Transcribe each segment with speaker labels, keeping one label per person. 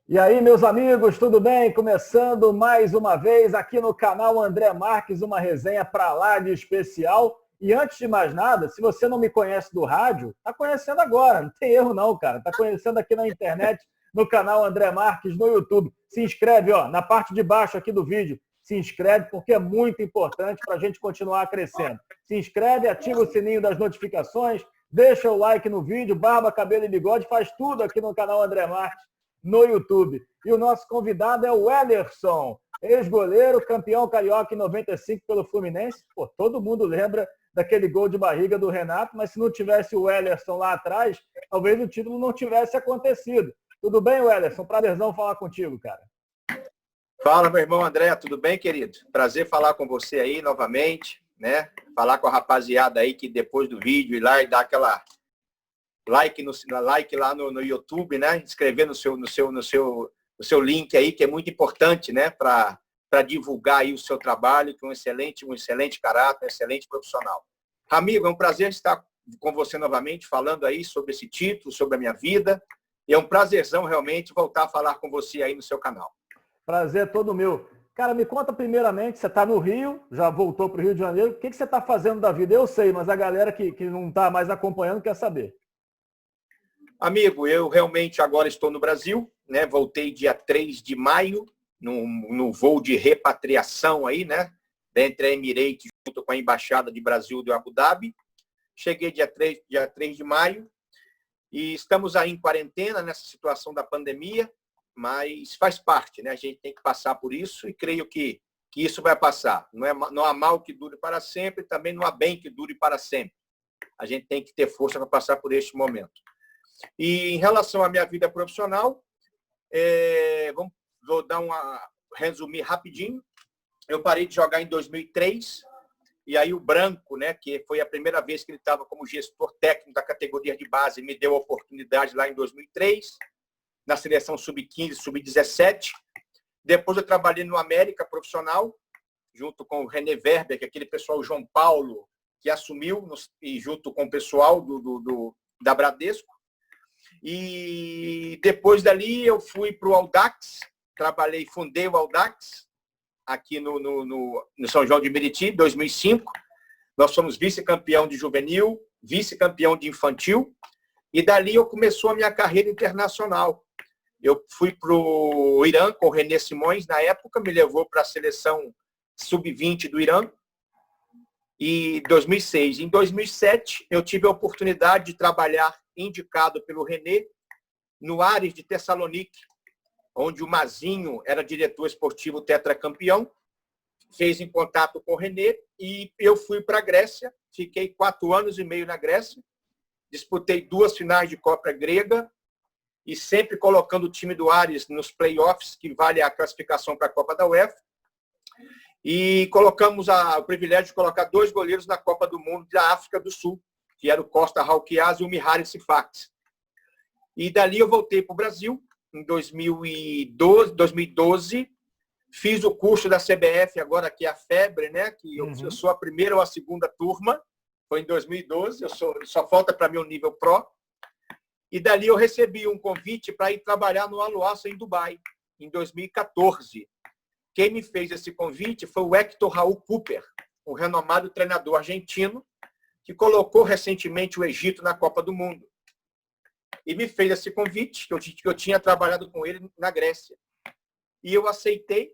Speaker 1: E aí, meus amigos, tudo bem? Começando mais uma vez aqui no canal André Marques, uma resenha para lá de especial. E antes de mais nada, se você não me conhece do rádio, tá conhecendo agora, não tem erro não, cara. Tá conhecendo aqui na internet, no canal André Marques, no YouTube. Se inscreve, ó, na parte de baixo aqui do vídeo. Se inscreve porque é muito importante para a gente continuar crescendo. Se inscreve, ativa o sininho das notificações, deixa o like no vídeo, barba, cabelo e bigode, faz tudo aqui no canal André Marques no YouTube. E o nosso convidado é o Wellerson, ex-goleiro, campeão carioca em 95 pelo Fluminense. Pô, todo mundo lembra daquele gol de barriga do Renato, mas se não tivesse o Wellerson lá atrás, talvez o título não tivesse acontecido. Tudo bem, Wellerson? Prazerzão falar contigo, cara.
Speaker 2: Fala, meu irmão André, tudo bem, querido? Prazer falar com você aí novamente, né? Falar com a rapaziada aí que depois do vídeo ir lá e dar aquela like lá no YouTube, né? Inscrever no seu link aí, que é muito importante, né? Para divulgar aí o seu trabalho, que é um excelente caráter, um excelente profissional. Amigo, é um prazer estar com você novamente, falando aí sobre esse título, sobre a minha vida. E é um prazerzão realmente voltar a falar com você aí no seu canal.
Speaker 1: Prazer todo meu. Cara, me conta primeiramente, você está no Rio, já voltou para o Rio de Janeiro, o que você está fazendo da vida? Eu sei, mas a galera que não está mais acompanhando quer saber.
Speaker 2: Amigo, eu realmente agora estou no Brasil, né? Voltei dia 3 de maio, no voo de repatriação aí, né? Entre a Emirates, junto com a Embaixada de Brasil de Abu Dhabi. Cheguei dia 3 de maio e estamos aí em quarentena nessa situação da pandemia, mas faz parte, né? A gente tem que passar por isso e creio que isso vai passar. Não há mal que dure para sempre, também não há bem que dure para sempre. A gente tem que ter força para passar por este momento. E em relação à minha vida profissional, vou dar resumir rapidinho. Eu parei de jogar em 2003, e aí o Branco, né, que foi a primeira vez que ele estava como gestor técnico da categoria de base, me deu a oportunidade lá em 2003, na seleção sub-15, sub-17. Depois eu trabalhei no América Profissional, junto com o René Werber, que é aquele pessoal, o João Paulo, que assumiu, e junto com o pessoal da Bradesco. E depois dali eu fui para o Audax, fundei o Audax aqui no São João de Meriti, em 2005. Nós fomos vice-campeão de juvenil, vice-campeão de infantil, e dali começou a minha carreira internacional. Eu fui para o Irã com o René Simões, na época, me levou para a seleção sub-20 do Irã, e 2006. Em 2007, eu tive a oportunidade de trabalhar indicado pelo René no Ares de Tessalonique, onde o Mazinho era diretor esportivo tetracampeão, fez em contato com o René e eu fui para a Grécia, fiquei 4 anos e meio na Grécia, disputei 2 finais de Copa Grega e sempre colocando o time do Ares nos playoffs, que vale a classificação para a Copa da UEFA. E colocamos o privilégio de colocar 2 goleiros na Copa do Mundo da África do Sul, que era o Costa Halkias e o Mihaly Sifax. E dali eu voltei para o Brasil, em 2012, fiz o curso da CBF, agora que é a FEBRE, né? Que eu sou a primeira ou a segunda turma, foi em 2012, só falta para mim o nível Pro. E dali eu recebi um convite para ir trabalhar no Al Wahda em Dubai, em 2014. Quem me fez esse convite foi o Hector Raul Cooper, um renomado treinador argentino, que colocou recentemente o Egito na Copa do Mundo. E me fez esse convite, que eu tinha trabalhado com ele na Grécia. E eu aceitei.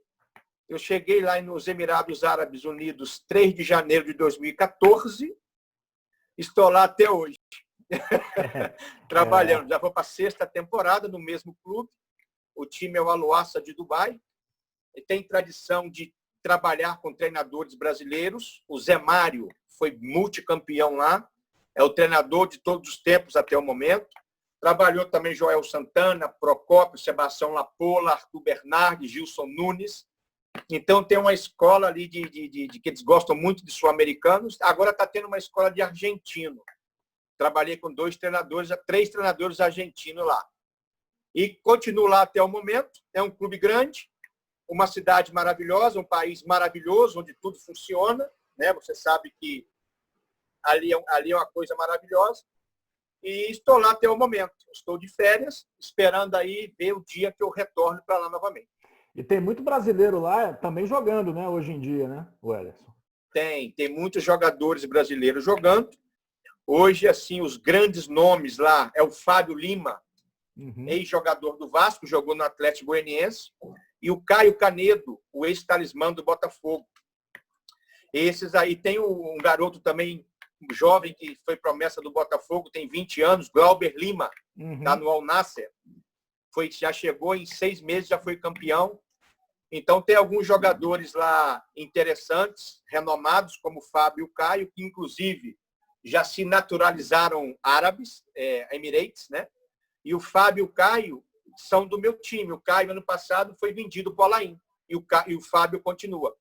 Speaker 2: Eu cheguei lá nos Emirados Árabes Unidos 3 de janeiro de 2014. Estou lá até hoje. Trabalhando. Já vou para a 6ª temporada no mesmo clube. O time é o Al Wahda de Dubai. E tem tradição de trabalhar com treinadores brasileiros. O Zé Mário foi multicampeão lá. É o treinador de todos os tempos até o momento. Trabalhou também Joel Santana, Procópio, Sebastião Lapola, Arthur Bernardes, Gilson Nunes. Então tem uma escola ali de que eles gostam muito de sul-americanos. Agora está tendo uma escola de argentino. Trabalhei com 3 treinadores argentinos lá. E continuo lá até o momento. É um clube grande, uma cidade maravilhosa, um país maravilhoso, onde tudo funciona, né? Você sabe que ali é uma coisa maravilhosa. e estou lá até o momento. Estou de férias, esperando aí ver o dia que eu retorno para lá novamente.
Speaker 1: E tem muito brasileiro lá também jogando, né, hoje em dia, né, Wellerson?
Speaker 2: Tem muitos jogadores brasileiros jogando. Hoje, assim, os grandes nomes lá é o Fábio Lima, ex-jogador do Vasco, jogou no Atlético Goianiense, e o Caio Canedo, o ex-talismã do Botafogo. Esses aí, tem um garoto também, um jovem, que foi promessa do Botafogo, tem 20 anos, Glauber Lima, está no Al Nassr. Já chegou em 6 meses, já foi campeão. Então, tem alguns jogadores lá interessantes, renomados, como o Fábio e o Caio, que, inclusive, já se naturalizaram árabes, Emirates, né? E o Fábio e o Caio são do meu time. O Caio, ano passado, foi vendido para o Alain. E o Fábio continua.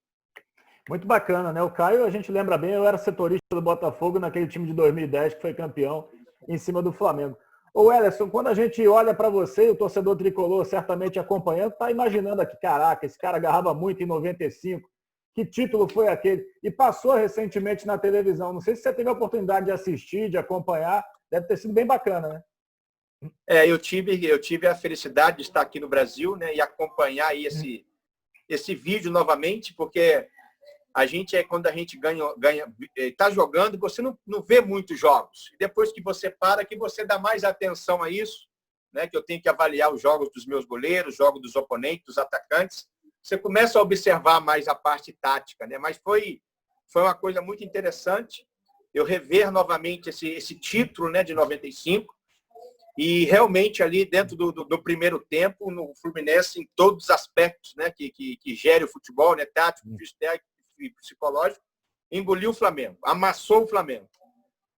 Speaker 1: Muito bacana, né? O Caio, a gente lembra bem, eu era setorista do Botafogo naquele time de 2010 que foi campeão em cima do Flamengo. Ô, Wellerson, quando a gente olha para você, o torcedor tricolor certamente acompanhando, está imaginando aqui, caraca, esse cara agarrava muito em 95, que título foi aquele? E passou recentemente na televisão. Não sei se você teve a oportunidade de assistir, de acompanhar, deve ter sido bem bacana, né?
Speaker 2: Eu tive a felicidade de estar aqui no Brasil, né, e acompanhar aí esse vídeo novamente, porque quando a gente está jogando, você não vê muitos jogos. E depois que você para, que você dá mais atenção a isso, né? Que eu tenho que avaliar os jogos dos meus goleiros, jogos dos oponentes, dos atacantes. Você começa a observar mais a parte tática, né? Mas foi uma coisa muito interessante eu rever novamente esse título, né, de 95. E realmente ali dentro do primeiro tempo, no Fluminense, em todos os aspectos, né, que gere o futebol, né, tático, técnico e psicológico, engoliu o Flamengo, amassou o Flamengo.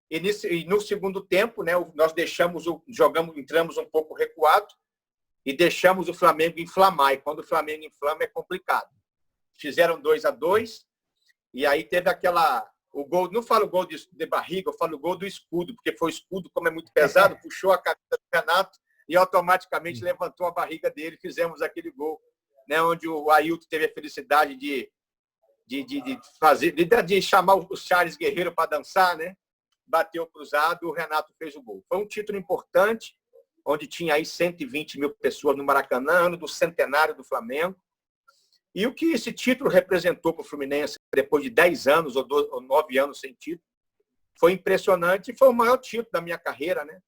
Speaker 2: E no segundo tempo, né, nós entramos um pouco recuado e deixamos o Flamengo inflamar. E quando o Flamengo inflama é complicado. Fizeram 2-2 e aí teve o gol, não falo gol de barriga, eu falo gol do escudo, porque foi o escudo, como é muito pesado, puxou a camisa do Renato e automaticamente levantou a barriga dele, fizemos aquele gol, né, onde o Ailton teve a felicidade de chamar o Charles Guerreiro para dançar, né? Bateu cruzado, o Renato fez o gol. Foi um título importante, onde tinha aí 120 mil pessoas no Maracanã, ano do centenário do Flamengo. E o que esse título representou para o Fluminense, depois de 10 anos ou 9 anos sem título, foi impressionante e foi o maior título da minha carreira, né?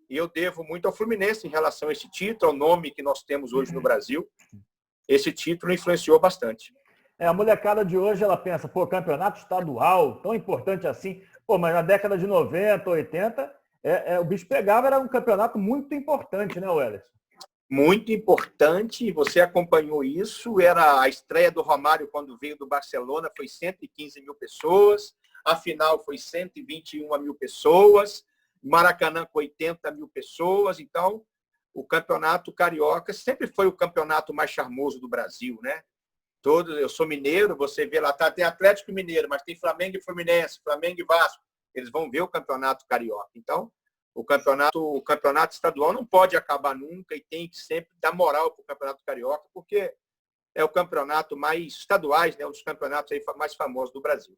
Speaker 2: E eu devo muito ao Fluminense em relação a esse título, ao nome que nós temos hoje no Brasil. Esse título influenciou bastante.
Speaker 1: A molecada de hoje, ela pensa, campeonato estadual, tão importante assim. Mas na década de 90, 80, o bicho pegava, era um campeonato muito importante, né, Wellerson?
Speaker 2: Muito importante, você acompanhou isso, era a estreia do Romário quando veio do Barcelona, foi 115 mil pessoas, a final foi 121 mil pessoas, Maracanã com 80 mil pessoas, então o campeonato carioca sempre foi o campeonato mais charmoso do Brasil, né? Eu sou mineiro, você vê lá, tem Atlético Mineiro, mas tem Flamengo e Fluminense, Flamengo e Vasco. Eles vão ver o campeonato carioca. Então, o campeonato estadual não pode acabar nunca e tem que sempre dar moral para o campeonato carioca, porque é o campeonato mais estaduais, né, um dos campeonatos aí mais famosos do Brasil.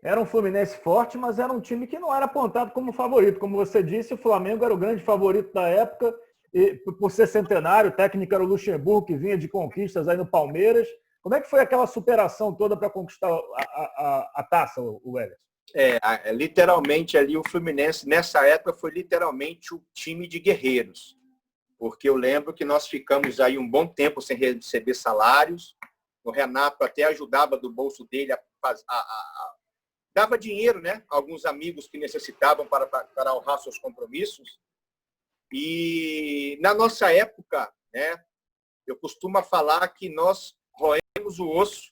Speaker 1: Era um Fluminense forte, mas era um time que não era apontado como favorito. Como você disse, o Flamengo era o grande favorito da época, e por ser centenário, o técnico era o Luxemburgo, que vinha de conquistas aí no Palmeiras. Como é que foi aquela superação toda para conquistar a taça, o Wellerson?
Speaker 2: Literalmente ali o Fluminense, nessa época, foi literalmente o time de guerreiros. Porque eu lembro que nós ficamos aí um bom tempo sem receber salários. O Renato até ajudava do bolso dele dava dinheiro, né? Alguns amigos que necessitavam para honrar seus compromissos. E na nossa época, né, eu costumo falar que nós roemos o osso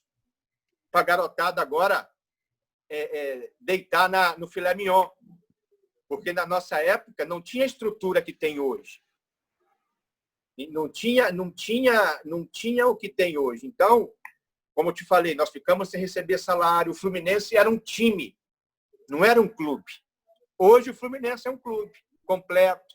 Speaker 2: para a garotada agora deitar no filé mignon. Porque na nossa época não tinha a estrutura que tem hoje. E não tinha o que tem hoje. Então, como eu te falei, nós ficamos sem receber salário. O Fluminense era um time, não era um clube. Hoje o Fluminense é um clube completo,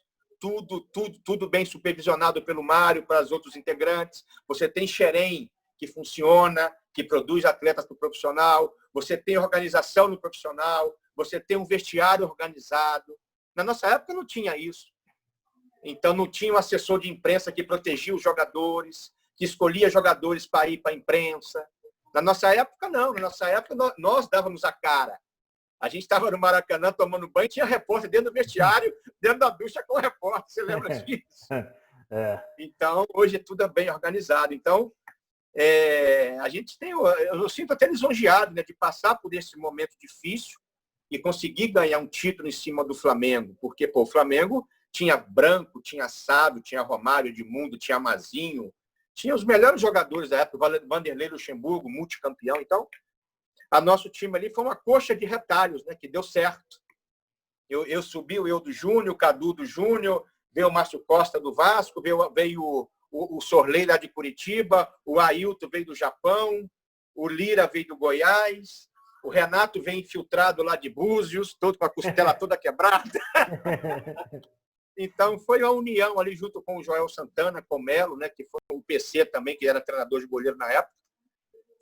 Speaker 2: tudo bem supervisionado pelo Mário, para os outros integrantes. Você tem Xerém, que funciona, que produz atletas para o profissional. Você tem organização no profissional. Você tem um vestiário organizado. Na nossa época não tinha isso. Então não tinha um assessor de imprensa que protegia os jogadores, que escolhia jogadores para ir para a imprensa. Na nossa época, não. Na nossa época, nós dávamos a cara. A gente estava no Maracanã tomando banho, tinha repórter dentro do vestiário, dentro da ducha com o repórter. Você lembra disso? Então, hoje é tudo bem organizado. Então, a gente tem... Eu sinto até lisonjeado, né, de passar por esse momento difícil e conseguir ganhar um título em cima do Flamengo. Porque, pô, o Flamengo tinha Branco, tinha Sávio, tinha Romário, Edmundo, tinha Mazinho, tinha os melhores jogadores da época, Vanderlei Luxemburgo, multicampeão. Então, a nosso time ali foi uma coxa de retalhos, né, que deu certo. Eu subi o Eudo Júnior, o Cadu do Júnior, veio o Márcio Costa do Vasco, veio o Sorley lá de Curitiba, o Ailton veio do Japão, o Lira veio do Goiás, o Renato veio infiltrado lá de Búzios, todo com a costela toda quebrada. Então, foi uma união ali junto com o Joel Santana, com o Melo, né, que foi o PC também, que era treinador de goleiro na época.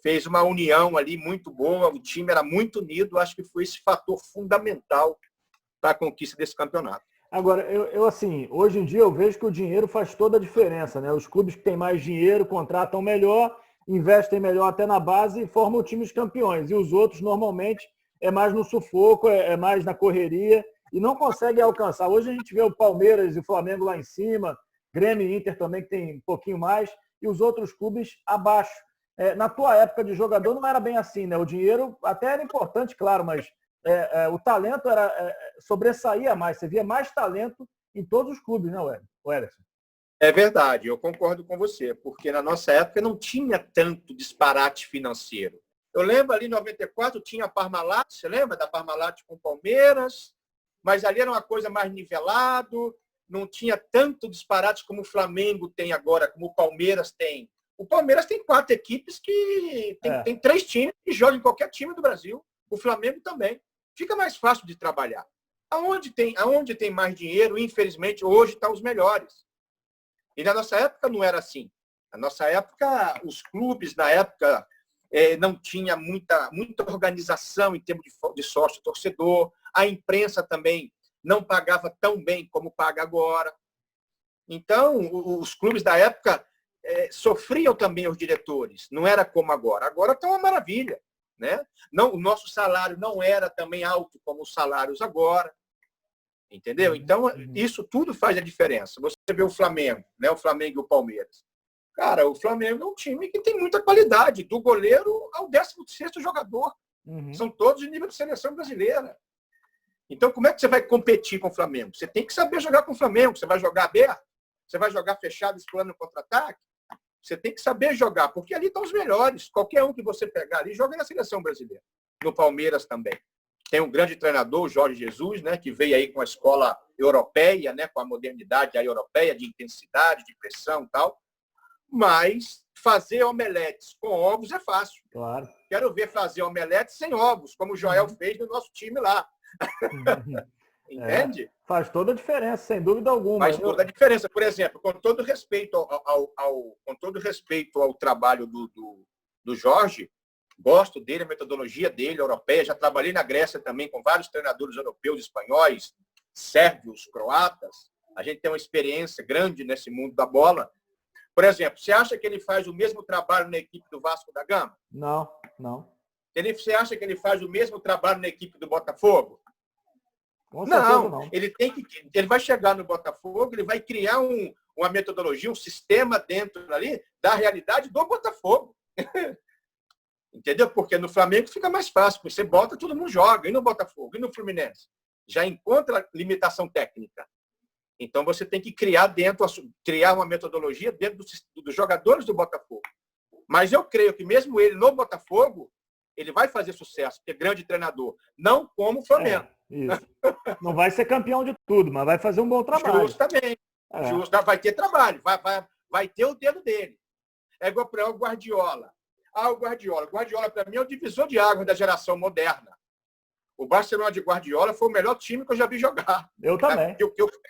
Speaker 2: Fez uma união ali muito boa, o time era muito unido, acho que foi esse fator fundamental para a conquista desse campeonato.
Speaker 1: Agora, eu assim, hoje em dia eu vejo que o dinheiro faz toda a diferença, né? Os clubes que têm mais dinheiro contratam melhor, investem melhor até na base e formam times campeões. E os outros, normalmente, é mais no sufoco, é mais na correria e não conseguem alcançar. Hoje a gente vê o Palmeiras e o Flamengo lá em cima, Grêmio e Inter também, que tem um pouquinho mais, e os outros clubes abaixo. Na tua época de jogador não era bem assim, né? O dinheiro até era importante, claro, mas o talento sobressaía mais. Você via mais talento em todos os clubes, né, Wellerson?
Speaker 2: É verdade, eu concordo com você, porque na nossa época não tinha tanto disparate financeiro. Eu lembro ali em 94 tinha a Parmalat, você lembra da Parmalat com o Palmeiras? Mas ali era uma coisa mais nivelado, não tinha tanto disparate como o Flamengo tem agora, como o Palmeiras tem. O Palmeiras tem 4 equipes que tem 3 times que jogam em qualquer time do Brasil. O Flamengo também. Fica mais fácil de trabalhar. Aonde tem mais dinheiro, infelizmente, hoje estão os melhores. E na nossa época não era assim. Na nossa época, os clubes, na época, não tinha muita organização em termos de sócio-torcedor. A imprensa também não pagava tão bem como paga agora. Então, os clubes da época sofriam também os diretores. Não era como agora. Agora está uma maravilha. Né? Não, o nosso salário não era também alto como os salários agora. Entendeu? Então, isso tudo faz a diferença. Você vê o Flamengo, né? O Flamengo e o Palmeiras. Cara, o Flamengo é um time que tem muita qualidade, do goleiro ao 16º jogador. São todos de nível de seleção brasileira. Então, como é que você vai competir com o Flamengo? Você tem que saber jogar com o Flamengo. Você vai jogar aberto? Você vai jogar fechado, explorando contra-ataque? Você tem que saber jogar, porque ali estão os melhores. Qualquer um que você pegar ali, joga na seleção brasileira. No Palmeiras também. Tem um grande treinador, o Jorge Jesus, né, que veio aí com a escola europeia, né, com a modernidade aí europeia, de intensidade, de pressão e tal. Mas fazer omeletes com ovos é fácil.
Speaker 1: Claro.
Speaker 2: Quero ver fazer omeletes sem ovos, como o Joel fez no nosso time lá. Entende?
Speaker 1: Faz toda a diferença, sem dúvida alguma.
Speaker 2: Faz toda a diferença. Por exemplo, com todo respeito ao trabalho do Jorge, gosto dele, a metodologia dele, europeia. Já trabalhei na Grécia também com vários treinadores europeus, espanhóis, sérvios, croatas. A gente tem uma experiência grande nesse mundo da bola. Por exemplo, você acha que ele faz o mesmo trabalho na equipe do Vasco da Gama?
Speaker 1: Não.
Speaker 2: Você acha que ele faz o mesmo trabalho na equipe do Botafogo?
Speaker 1: Não.
Speaker 2: Ele vai chegar no Botafogo, ele vai criar uma metodologia, um sistema dentro ali da realidade do Botafogo. Entendeu? Porque no Flamengo fica mais fácil. Você bota, todo mundo joga. E no Botafogo? E no Fluminense? Já encontra limitação técnica. Então, você tem que criar uma metodologia dentro dos jogadores do Botafogo. Mas eu creio que mesmo ele no Botafogo, ele vai fazer sucesso, porque é grande treinador. Não como o Flamengo.
Speaker 1: Isso. Não vai ser campeão de tudo, mas vai fazer um bom trabalho.
Speaker 2: Justamente. Vai ter trabalho, vai ter o dedo dele. É igual para o Guardiola. O Guardiola, para mim, é o divisor de águas da geração moderna. O Barcelona de Guardiola foi o melhor time que eu já vi jogar.
Speaker 1: Eu também.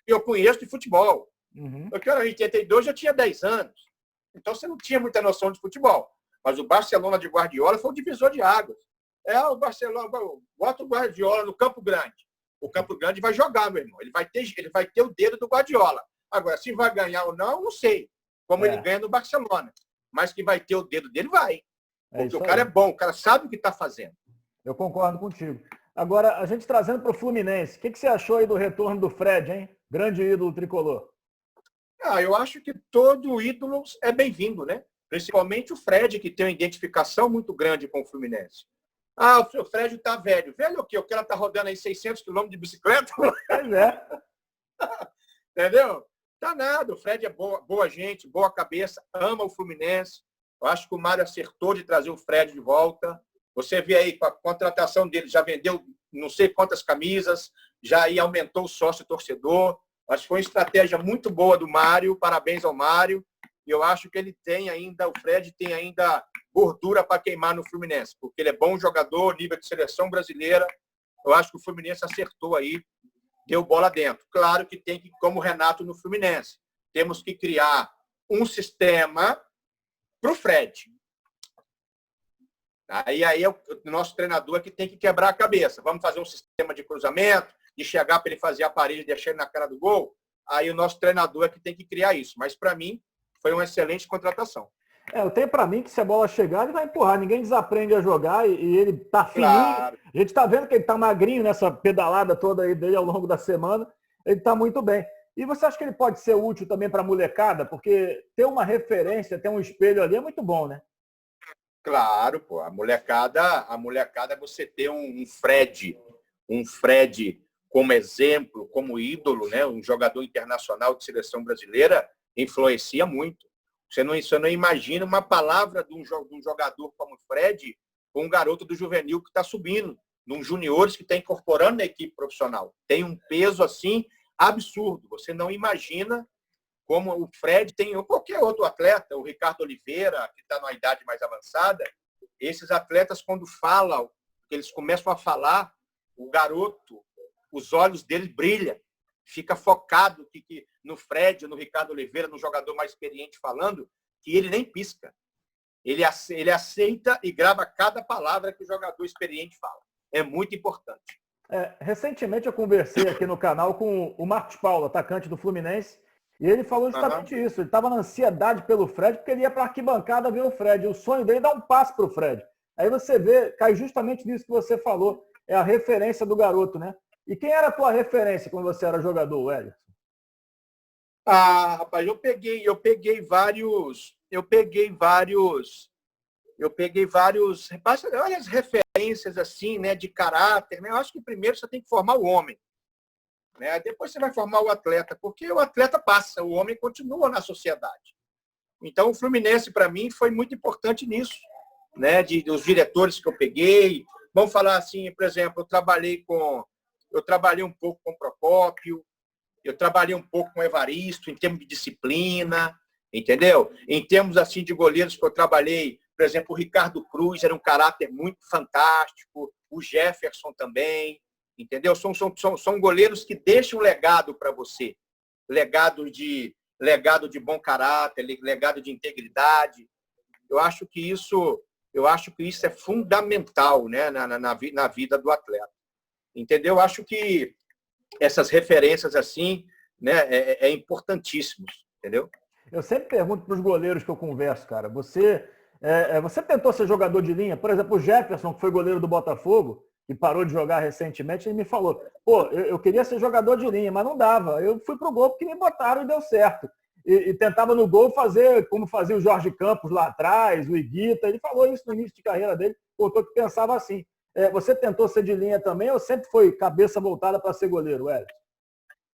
Speaker 2: Eu conheço de futebol. Eu, em 82, já tinha 10 anos. Então, você não tinha muita noção de futebol. Mas o Barcelona de Guardiola foi o divisor de águas. O Barcelona, bota o Guardiola no Campo Grande. o Campo Grande vai jogar, meu irmão. Ele vai ter o dedo do Guardiola. Agora, se vai ganhar ou não sei. Como ele ganha no Barcelona. Mas que vai ter o dedo dele, vai. Porque o cara é bom, o cara sabe o que está fazendo.
Speaker 1: Eu concordo contigo. Agora, a gente trazendo para o Fluminense, o que você achou aí do retorno do Fred, hein? Grande ídolo tricolor.
Speaker 2: Eu acho que todo ídolo é bem-vindo, né? Principalmente o Fred, que tem uma identificação muito grande com o Fluminense. O Fred está velho. Velho o quê? O cara está rodando aí 600 quilômetros de bicicleta?
Speaker 1: Pois é.
Speaker 2: Entendeu? Tá nada. O Fred é boa gente, boa cabeça, ama o Fluminense. Eu acho que o Mário acertou de trazer o Fred de volta. Você vê aí, com a contratação dele, já vendeu não sei quantas camisas, já aí aumentou o sócio-torcedor. Acho que foi uma estratégia muito boa do Mário. Parabéns ao Mário. E eu acho que ele tem ainda, o Fred tem ainda gordura para queimar no Fluminense, porque ele é bom jogador, nível de seleção brasileira. Eu acho que o Fluminense acertou aí, deu bola dentro. Claro que tem que, como o Renato no Fluminense, temos que criar um sistema para o Fred. Aí é o nosso treinador que tem que quebrar a cabeça. Vamos fazer um sistema de cruzamento, de chegar para ele fazer a parede e deixar ele na cara do gol. Aí o nosso treinador é que tem que criar isso. Mas, para mim, foi uma excelente contratação.
Speaker 1: Eu tenho para mim que se a bola chegar, ele vai empurrar. Ninguém desaprende a jogar e ele tá fininho. Claro. A gente tá vendo que ele tá magrinho nessa pedalada toda aí dele ao longo da semana. Ele tá muito bem. E você acha que ele pode ser útil também para a molecada? Porque ter uma referência, ter um espelho ali é muito bom, né?
Speaker 2: Claro, pô. A molecada você ter um Fred como exemplo, como ídolo, né? Um jogador internacional de seleção brasileira, influencia muito. Você não imagina uma palavra de um jogador como o Fred com um garoto do juvenil que está subindo, de um juniores que está incorporando na equipe profissional. Tem um peso assim absurdo. Você não imagina como o Fred tem, ou qualquer outro atleta, o Ricardo Oliveira, que está numa idade mais avançada. Esses atletas, quando falam, eles começam a falar, o garoto, os olhos dele brilham. Fica focado que no Fred, no Ricardo Oliveira, no jogador mais experiente falando, que ele nem pisca. Ele aceita e grava cada palavra que o jogador experiente fala. É muito importante.
Speaker 1: Recentemente eu conversei aqui no canal com o Marcos Paulo, atacante do Fluminense, e ele falou justamente isso. Ele estava na ansiedade pelo Fred, porque ele ia para a arquibancada ver o Fred. O sonho dele é dar um passe para o Fred. Aí você vê, cai justamente nisso que você falou. É a referência do garoto, né? E quem era a tua referência quando você era jogador, Wellington?
Speaker 2: Rapaz, eu peguei vários, olha as referências assim, né, de caráter, né? Eu acho que primeiro você tem que formar o homem, né? Depois você vai formar o atleta, porque o atleta passa, o homem continua na sociedade. Então o Fluminense para mim foi muito importante nisso, né? Dos diretores que eu peguei. Vamos falar assim, por exemplo, eu trabalhei um pouco com o Procópio, eu trabalhei um pouco com o Evaristo, em termos de disciplina, entendeu? Em termos assim de goleiros que eu trabalhei, por exemplo, o Ricardo Cruz era um caráter muito fantástico, o Jefferson também, entendeu? São goleiros que deixam um legado para você, legado de bom caráter, legado de integridade. Eu acho que isso é fundamental, né, na vida do atleta. Entendeu? Eu acho que essas referências assim, né, é importantíssimo, entendeu?
Speaker 1: Eu sempre pergunto para os goleiros que eu converso, cara, você tentou ser jogador de linha? Por exemplo, o Jefferson, que foi goleiro do Botafogo e parou de jogar recentemente, ele me falou, eu queria ser jogador de linha, mas não dava. Eu fui pro gol porque me botaram e deu certo. E tentava no gol fazer como fazia o Jorge Campos lá atrás, o Iguita. Ele falou isso no início de carreira dele, contou que pensava assim. Você tentou ser de linha também ou sempre foi cabeça voltada para ser goleiro, Wellington?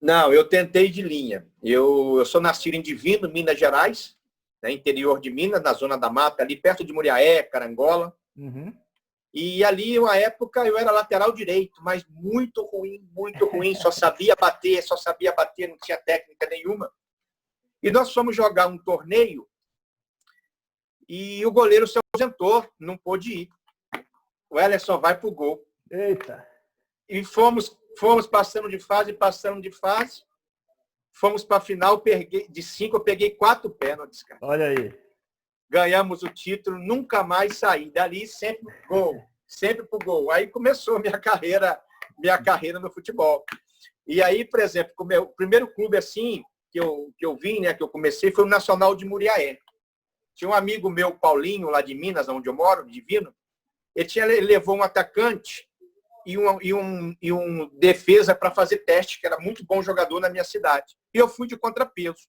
Speaker 2: Não, eu tentei de linha. Eu sou nascido em Divino, Minas Gerais, né, interior de Minas, na Zona da Mata, ali perto de Muriaé, Carangola.
Speaker 1: Uhum.
Speaker 2: E ali, uma época, eu era lateral direito, mas muito ruim. Só sabia bater, não tinha técnica nenhuma. E nós fomos jogar um torneio e o goleiro se ausentou, não pôde ir. O Ellerson vai pro gol.
Speaker 1: Eita!
Speaker 2: E fomos passando de fase. Fomos para a final, de 5, eu peguei 4 pênaltis, cara.
Speaker 1: Olha aí.
Speaker 2: Ganhamos o título, nunca mais saí. Dali sempre pro gol. Aí começou a minha carreira minha carreira no futebol. E aí, por exemplo, o primeiro clube assim que eu vim, né, que eu comecei, foi o Nacional de Muriaé. Tinha um amigo meu, Paulinho, lá de Minas, onde eu moro, Divino, ele levou um atacante e um defesa para fazer teste, que era muito bom jogador na minha cidade. E eu fui de contrapeso.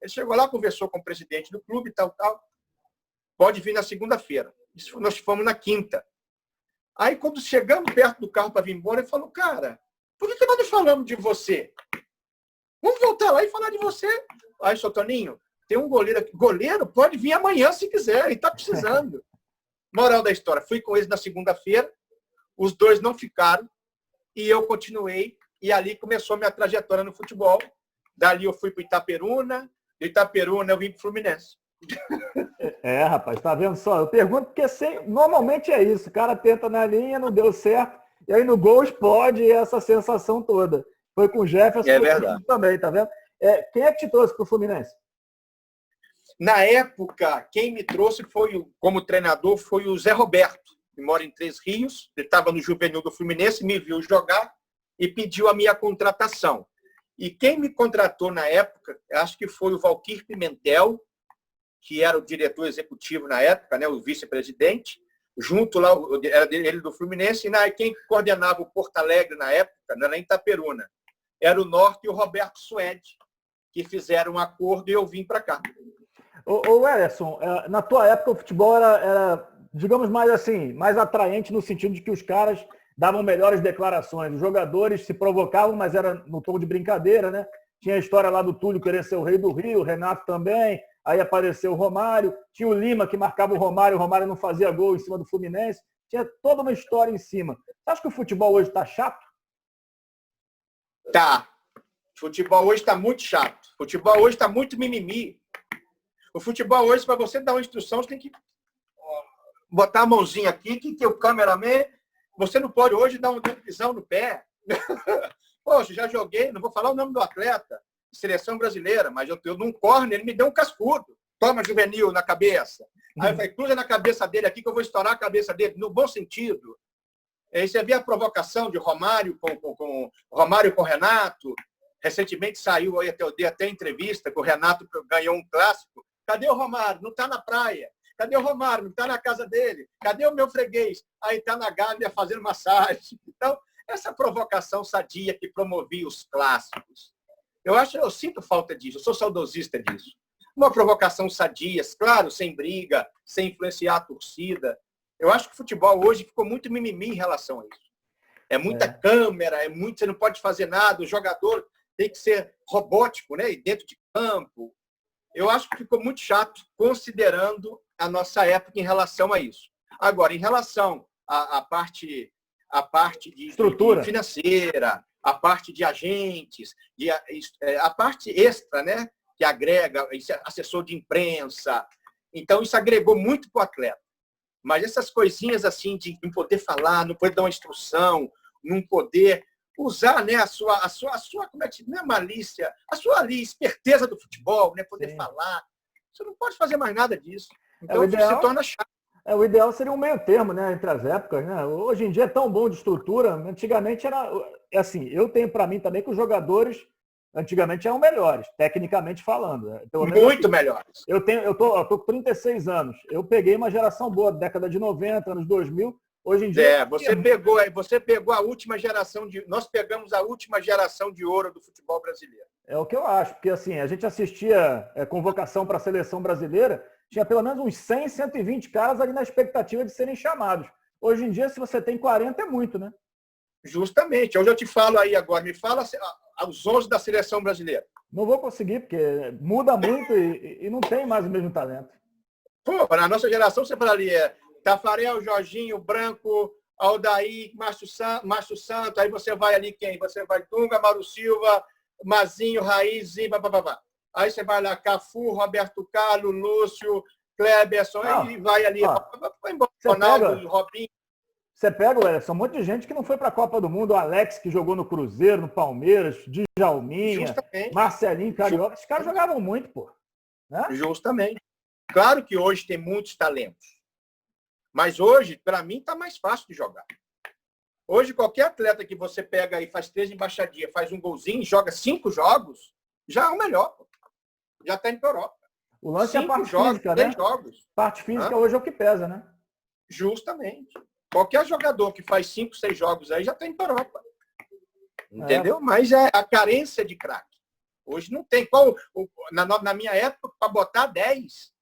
Speaker 2: Ele chegou lá, conversou com o presidente do clube, tal. Pode vir na segunda-feira. Nós fomos na quinta. Aí, quando chegamos perto do carro para vir embora, ele falou, cara, por que nós não falamos de você? Vamos voltar lá e falar de você. Aí, seu Toninho, tem um goleiro aqui. Goleiro pode vir amanhã se quiser, ele está precisando. Moral da história, fui com eles na segunda-feira, os dois não ficaram, e eu continuei, e ali começou a minha trajetória no futebol. Dali eu fui para Itaperuna, do Itaperuna eu vim para o Fluminense.
Speaker 1: Rapaz, tá vendo só? Eu pergunto porque normalmente é isso, o cara tenta na linha, não deu certo, e aí no gol explode essa sensação toda. Foi com o Jefferson também, tá vendo? Quem é que te trouxe para o Fluminense?
Speaker 2: Na época, quem me trouxe como treinador foi o Zé Roberto, que mora em Três Rios. Ele estava no juvenil do Fluminense, me viu jogar e pediu a minha contratação. E quem me contratou na época, acho que foi o Valquir Pimentel, que era o diretor executivo na época, né, o vice-presidente, junto lá, era ele do Fluminense, e quem coordenava o Porto Alegre na época, não era em Itaperuna, era o Norte e o Roberto Suede, que fizeram um acordo e eu vim para cá.
Speaker 1: Ô Ederson, na tua época o futebol era, digamos, mais assim, mais atraente no sentido de que os caras davam melhores declarações. Os jogadores se provocavam, mas era no tom de brincadeira, né? Tinha a história lá do Túlio querer ser o rei do Rio, o Renato também, aí apareceu o Romário, tinha o Lima que marcava o Romário não fazia gol em cima do Fluminense, tinha toda uma história em cima. Você acha que o futebol hoje está chato?
Speaker 2: Tá. O futebol hoje está muito chato. O futebol hoje está muito mimimi. O futebol hoje, para você dar uma instrução, você tem que botar a mãozinha aqui, que o cameraman, você não pode hoje dar uma pisão no pé. Poxa, já joguei, não vou falar o nome do atleta, seleção brasileira, mas eu num corner, ele me deu um cascudo. Toma juvenil na cabeça. Aí eu falei, cruza na cabeça dele aqui que eu vou estourar a cabeça dele, no bom sentido. Aí você vê a provocação de Romário com Renato. Recentemente saiu aí, eu dei até entrevista que o Renato ganhou um clássico. Cadê o Romário? Não está na praia. Cadê o Romário? Não está na casa dele. Cadê o meu freguês? Aí está na Gávea fazendo massagem. Então, essa provocação sadia que promovia os clássicos. Eu sinto falta disso, eu sou saudosista disso. Uma provocação sadia, claro, sem briga, sem influenciar a torcida. Eu acho que o futebol hoje ficou muito mimimi em relação a isso. É muita câmera, você não pode fazer nada, o jogador tem que ser robótico, né? E dentro de campo. Eu acho que ficou muito chato, considerando a nossa época em relação a isso. Agora, em relação à parte de estrutura financeira, a parte de agentes, a parte extra, né? Que agrega, assessor de imprensa. Então, isso agregou muito para o atleta. Mas essas coisinhas assim de não poder falar, não poder dar uma instrução, não poder usar, né, a sua como é que não é malícia, a sua ali, esperteza do futebol, né, poder falar. Você não pode fazer mais nada disso. Então se torna chato.
Speaker 1: O ideal seria um meio termo, né, entre as épocas, né? Hoje em dia é tão bom de estrutura. Antigamente era assim, eu tenho para mim também que os jogadores antigamente eram melhores, tecnicamente falando. Né?
Speaker 2: Muito melhores.
Speaker 1: Eu tô com 36 anos. Eu peguei uma geração boa, década de 90, anos 2000. Hoje em dia...
Speaker 2: Você pegou a última geração nós pegamos a última geração de ouro do futebol brasileiro.
Speaker 1: É o que eu acho, porque assim, a gente assistia convocação para a seleção brasileira, tinha pelo menos uns 100, 120 caras ali na expectativa de serem chamados. Hoje em dia, se você tem 40, é muito, né?
Speaker 2: Justamente. Hoje eu te falo aí agora, me fala os 11 da seleção brasileira.
Speaker 1: Não vou conseguir, porque muda muito e não tem mais o mesmo talento.
Speaker 2: Pô, na nossa geração, você fala ali, Tafarel, Jorginho, Branco, Aldair, Márcio Santos, aí você vai ali quem? Você vai Dunga, Mauro Silva, Mazinho, Raiz, bababá. Aí você vai lá, Cafu, Roberto Carlos, Lúcio, Kleberson, aí vai ali, vai embora, Ronaldo, Robinho.
Speaker 1: Você pega, são um monte de gente que não foi para a Copa do Mundo, o Alex que jogou no Cruzeiro, no Palmeiras, Djalminha,
Speaker 2: justamente.
Speaker 1: Marcelinho, Carioca, esses caras jogavam muito, pô. Né?
Speaker 2: Justamente. Claro que hoje tem muitos talentos. Mas hoje, para mim, está mais fácil de jogar. Hoje, qualquer atleta que você pega e faz 3 embaixadinhas, faz um golzinho, joga 5 jogos, já é o melhor. Já está indo para a Europa.
Speaker 1: O lance é a
Speaker 2: 5
Speaker 1: parte
Speaker 2: jogos,
Speaker 1: física,
Speaker 2: 3
Speaker 1: né?
Speaker 2: jogos.
Speaker 1: Parte física hoje é o que pesa, né?
Speaker 2: Justamente. Qualquer jogador que faz 5, 6 jogos aí já está indo para a Europa. Entendeu? Mas é a carência de craque. Hoje não tem. Na minha época, para botar 10.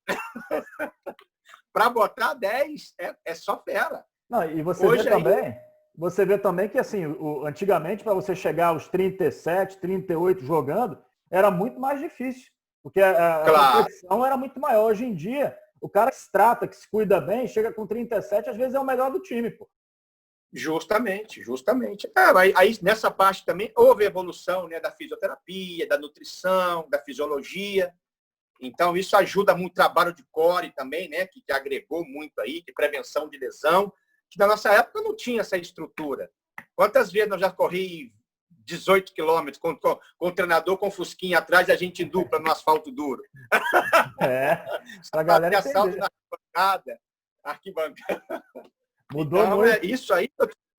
Speaker 2: Para botar 10 é só fera.
Speaker 1: Não, e você vê também que, assim, antigamente, para você chegar aos 37, 38 jogando, era muito mais difícil. Porque a competição era muito maior. Hoje em dia, o cara que se trata, que se cuida bem, chega com 37, às vezes é o melhor do time, pô.
Speaker 2: Justamente. Aí, nessa parte também, houve evolução, né, da fisioterapia, da nutrição, da fisiologia. Então, isso ajuda muito o trabalho de core também, né, que agregou muito aí, de prevenção de lesão, que na nossa época não tinha essa estrutura. Quantas vezes eu já corri 18 quilômetros com o treinador com fusquinha atrás e a gente dupla no asfalto duro?
Speaker 1: A galera entender.
Speaker 2: Na arquibancada.
Speaker 1: Mudou
Speaker 2: então,
Speaker 1: muito.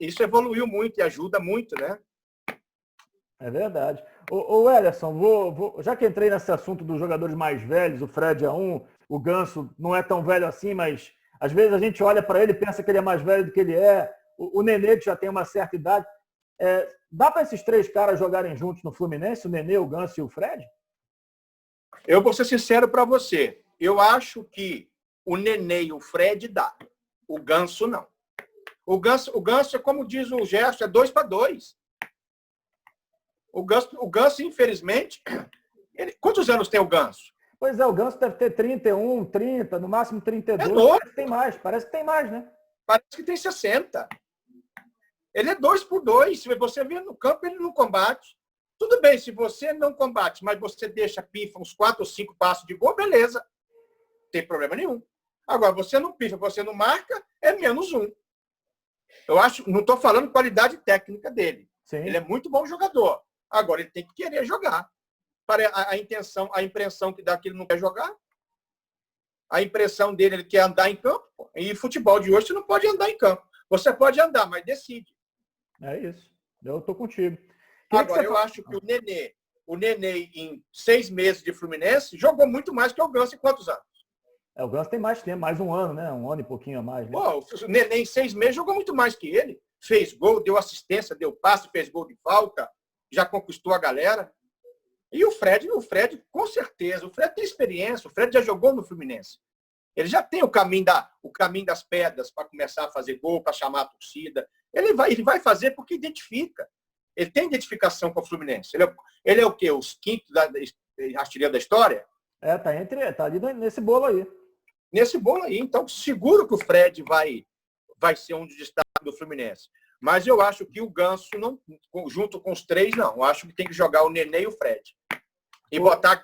Speaker 2: Isso evoluiu muito e ajuda muito, né?
Speaker 1: É verdade. Ô Ederson, já que entrei nesse assunto dos jogadores mais velhos, o Fred é um, o Ganso não é tão velho assim, mas às vezes a gente olha para ele e pensa que ele é mais velho do que ele é. O Nenê, que já tem uma certa idade. Dá para esses 3 caras jogarem juntos no Fluminense, o Nenê, o Ganso e o Fred?
Speaker 2: Eu vou ser sincero para você. Eu acho que o Nenê e o Fred dá. O Ganso não. O Ganso é como diz o Gerson, é 2 para 2. O Ganso, infelizmente... Quantos anos tem o Ganso?
Speaker 1: Pois é, o Ganso deve ter 31, 30, no máximo 32. Parece que tem mais, né?
Speaker 2: Parece que tem 60. Ele é 2 por 2. Se você vê no campo, ele não combate. Tudo bem, se você não combate, mas você deixa pifa uns 4 ou 5 passos de gol, beleza. Não tem problema nenhum. Agora, você não pifa, você não marca, é menos 1. Eu acho, não estou falando qualidade técnica dele.
Speaker 1: Sim.
Speaker 2: Ele é muito bom jogador. Agora, ele tem que querer jogar. A impressão que dá que ele não quer jogar. A impressão dele, ele quer andar em campo. E futebol de hoje, você não pode andar em campo. Você pode andar, mas decide.
Speaker 1: É isso. Eu estou contigo.
Speaker 2: Agora, eu acho que o Nenê, em 6 meses de Fluminense, jogou muito mais que o Ganso em quantos anos?
Speaker 1: O Ganso tem mais tempo, mais um ano, né? Um ano e pouquinho a mais. Né?
Speaker 2: Pô, o Nenê, em 6 meses, jogou muito mais que ele. Fez gol, deu assistência, deu passe, fez gol de falta, já conquistou a galera. E o Fred, com certeza, o Fred tem experiência, o Fred já jogou no Fluminense. Ele já tem o caminho das pedras para começar a fazer gol, para chamar a torcida. Ele vai fazer porque identifica. Ele tem identificação com o Fluminense. Ele é o quê? Os quintos artilheiro da história?
Speaker 1: Tá ali nesse bolo aí.
Speaker 2: Nesse bolo aí. Então, seguro que o Fred vai ser um dos destaques do Fluminense. Mas eu acho que o Ganso, não, junto com os 3, não. Eu acho que tem que jogar o Nenê e o Fred. E botar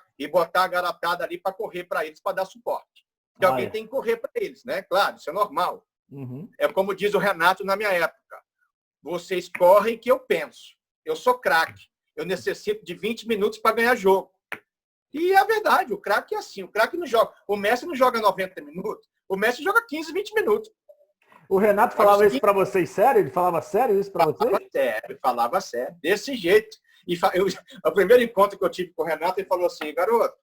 Speaker 2: a garotada ali para correr para eles, para dar suporte. Porque alguém tem que correr para eles, né? Claro, isso é normal.
Speaker 1: Uhum.
Speaker 2: É como diz o Renato na minha época. Vocês correm que eu penso. Eu sou craque. Eu necessito de 20 minutos para ganhar jogo. E é verdade, o craque é assim. O craque não joga. O Messi não joga 90 minutos. O Messi joga 15, 20 minutos.
Speaker 1: O Renato falava isso para vocês sério? Ele falava sério isso para vocês?
Speaker 2: Falava sério. Desse jeito. E o primeiro encontro que eu tive com o Renato, ele falou assim, garoto,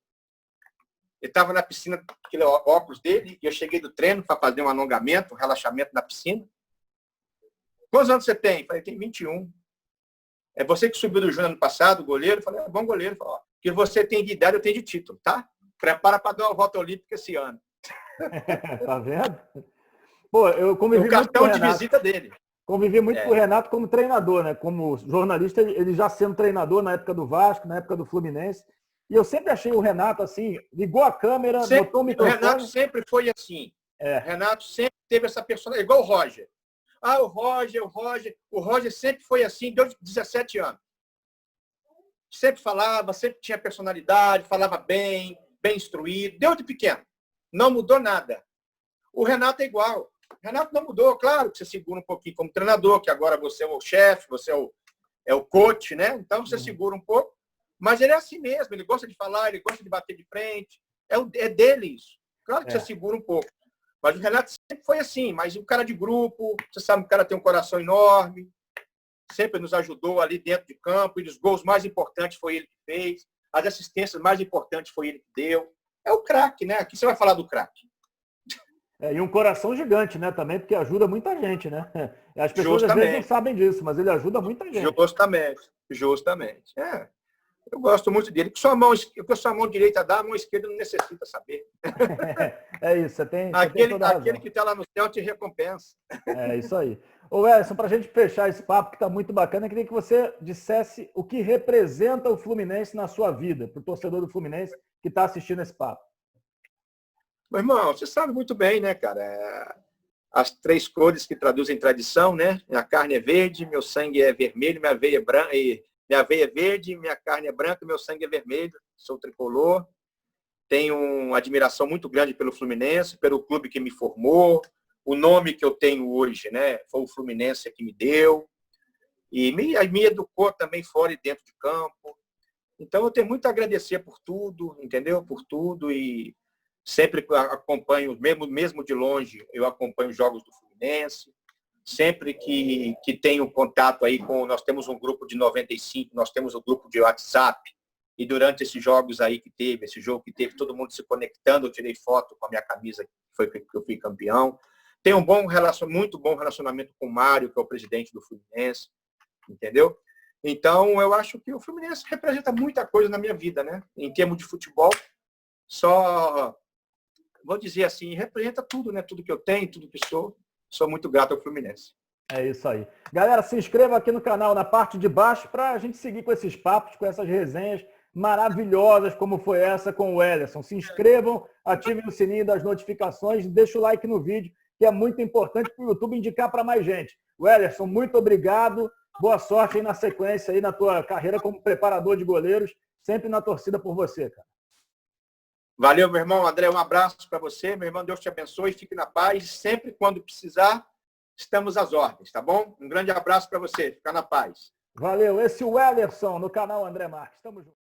Speaker 2: ele estava na piscina, aquele óculos dele, e eu cheguei do treino para fazer um alongamento, um relaxamento na piscina. Quantos anos você tem? Eu falei, tem 21. É você que subiu do Júnior ano passado, goleiro? Eu falei, é bom goleiro. Falei, que você tem de idade, eu tenho de título, tá? Prepara para dar uma volta olímpica esse ano.
Speaker 1: Tá vendo? Pô, eu convivi muito com o Renato.
Speaker 2: O cartão de visita dele.
Speaker 1: Convivi muito com o Renato como treinador, né? Como jornalista, ele já sendo treinador na época do Vasco, na época do Fluminense. E eu sempre achei o Renato assim, ligou a câmera, botou o microfone.
Speaker 2: O Renato sempre foi assim. O Renato sempre teve essa personalidade, igual o Roger. O Roger sempre foi assim, desde 17 anos. Sempre falava, sempre tinha personalidade, falava bem instruído, desde pequeno. Não mudou nada. O Renato é igual. O Renato não mudou. Claro que você segura um pouquinho como treinador, que agora você é o chefe, você é o coach, né? Então você segura um pouco. Mas ele é assim mesmo, ele gosta de falar, ele gosta de bater de frente. É dele isso. Claro que você segura um pouco. Mas o Renato sempre foi assim, mas um cara de grupo, você sabe que o cara tem um coração enorme. sempre nos ajudou ali dentro de campo, e os gols mais importantes foi ele que fez, as assistências mais importantes foi ele que deu. É o craque, né? Aqui você vai falar do craque.
Speaker 1: E um coração gigante, né, também, porque ajuda muita gente, né? As pessoas às vezes não sabem disso, mas ele ajuda muita gente.
Speaker 2: Justamente. Eu gosto muito dele. O que sua mão direita dá, a mão esquerda não necessita saber.
Speaker 1: É isso, você tem toda a razão.
Speaker 2: Aquele que está lá no céu te recompensa.
Speaker 1: É isso aí. Ô, Wellerson, para a gente fechar esse papo que está muito bacana, eu queria que você dissesse o que representa o Fluminense na sua vida, para o torcedor do Fluminense que está assistindo esse papo.
Speaker 2: Meu irmão, você sabe muito bem, né, cara? As 3 cores que traduzem tradição, né? Minha carne é verde, meu sangue é vermelho, minha veia é branca, minha veia é verde, minha carne é branca, meu sangue é vermelho. Sou tricolor. Tenho uma admiração muito grande pelo Fluminense, pelo clube que me formou. O nome que eu tenho hoje, né? Foi o Fluminense que me deu. E me educou também fora e dentro de campo. Então, eu tenho muito a agradecer por tudo, entendeu? Por tudo. E sempre acompanho, mesmo de longe, eu acompanho os jogos do Fluminense. Sempre que tenho contato aí com... Nós temos um grupo de 95, nós temos um grupo de WhatsApp. E durante esses jogos aí esse jogo que teve, todo mundo se conectando, eu tirei foto com a minha camisa, que eu fui campeão. Tenho muito bom relacionamento com o Mário, que é o presidente do Fluminense. Entendeu? Então, eu acho que o Fluminense representa muita coisa na minha vida, né? Em termos de futebol, só... Vou dizer assim, representa tudo, né? Tudo que eu tenho, tudo que sou. Sou muito grato ao Fluminense.
Speaker 1: É isso aí. Galera, se inscreva aqui no canal, na parte de baixo, para a gente seguir com esses papos, com essas resenhas maravilhosas, como foi essa com o Wellerson. Se inscrevam, ativem o sininho das notificações, deixa o like no vídeo, que é muito importante para o YouTube indicar para mais gente. Wellerson, muito obrigado. Boa sorte aí na sequência, aí na tua carreira como preparador de goleiros. Sempre na torcida por você, cara.
Speaker 2: Valeu, meu irmão. André, um abraço para você. Meu irmão, Deus te abençoe. Fique na paz. Sempre quando precisar, estamos às ordens, tá bom? Um grande abraço para você. Fica na paz.
Speaker 1: Valeu. Esse é o Wellerson no canal André Marques. Tamo junto.